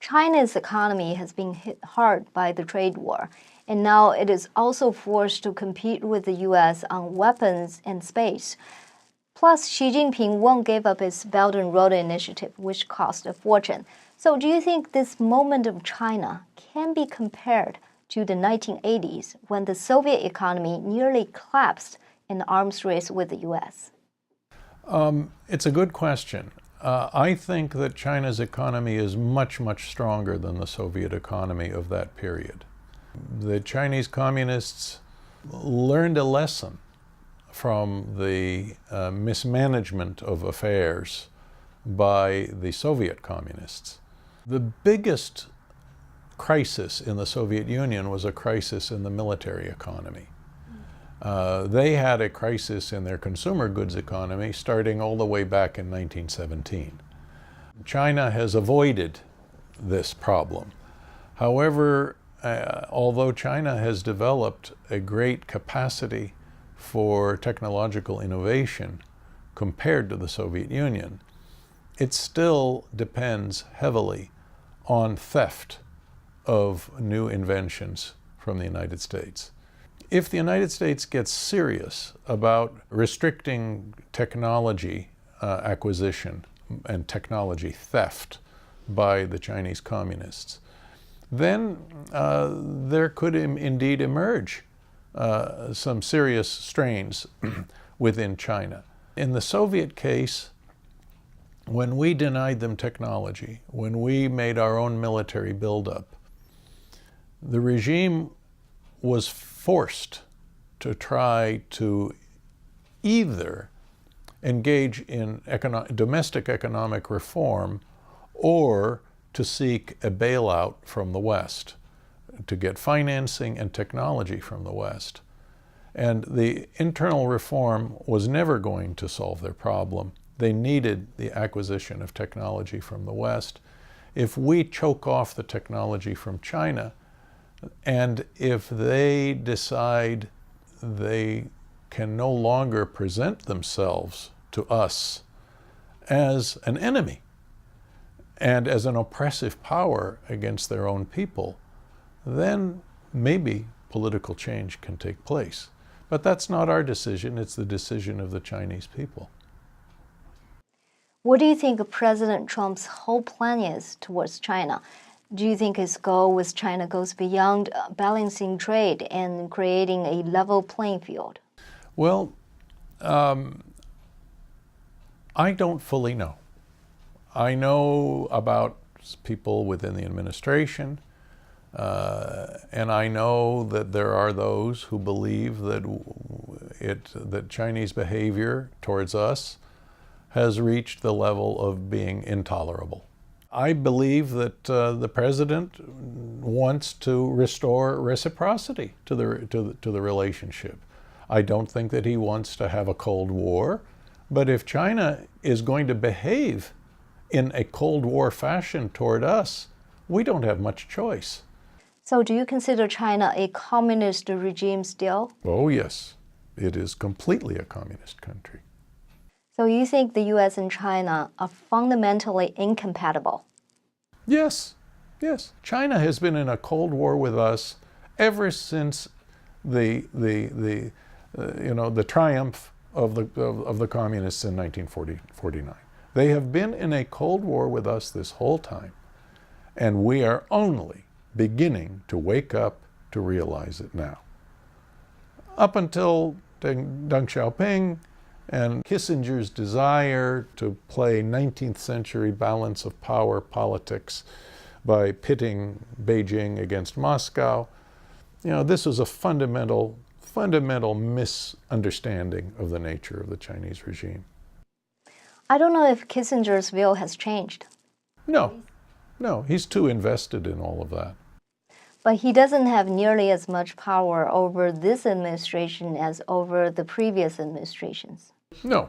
China's economy has been hit hard by the trade war, and now it is also forced to compete with the US on weapons and space. Plus, Xi Jinping won't give up his Belt and Road Initiative, which cost a fortune. So do you think this moment of China can be compared to the 1980s when the Soviet economy nearly collapsed in the arms race with the US? It's a good question. I think that China's economy is much, much stronger than the Soviet economy of that period. The Chinese communists learned a lesson from the mismanagement of affairs by the Soviet communists. The biggest crisis in the Soviet Union was a crisis in the military economy. They had a crisis in their consumer goods economy starting all the way back in 1917. China has avoided this problem. However, although China has developed a great capacity for technological innovation compared to the Soviet Union, it still depends heavily on theft of new inventions from the United States. If the United States gets serious about restricting technology acquisition and technology theft by the Chinese communists, then there could indeed emerge some serious strains within China. In the Soviet case, when we denied them technology, when we made our own military buildup, the regime was forced to try to either engage in domestic economic reform or to seek a bailout from the West, to get financing and technology from the West. And the internal reform was never going to solve their problem. They needed the acquisition of technology from the West. If we choke off the technology from China, and if they decide they can no longer present themselves to us as an enemy and as an oppressive power against their own people, then maybe political change can take place. But that's not our decision, it's the decision of the Chinese people. What do you think President Trump's whole plan is towards China? Do you think his goal with China goes beyond balancing trade and creating a level playing field? Well, I don't fully know. I know about people within the administration, and I know that there are those who believe that Chinese behavior towards us has reached the level of being intolerable. I believe that the president wants to restore reciprocity to the relationship. I don't think that he wants to have a Cold War, but if China is going to behave in a Cold War fashion toward us, we don't have much choice. So do you consider China a communist regime still? Oh yes, it is completely a communist country. So you think the US and China are fundamentally incompatible? Yes, yes. China has been in a Cold War with us ever since the triumph of the communists in 1949. They have been in a Cold War with us this whole time, and we are only beginning to wake up to realize it now. Up until Deng Xiaoping and Kissinger's desire to play 19th century balance of power politics by pitting Beijing against Moscow, this was a fundamental misunderstanding of the nature of the Chinese regime. I don't know if Kissinger's view has changed. No, he's too invested in all of that. But he doesn't have nearly as much power over this administration as over the previous administrations. No.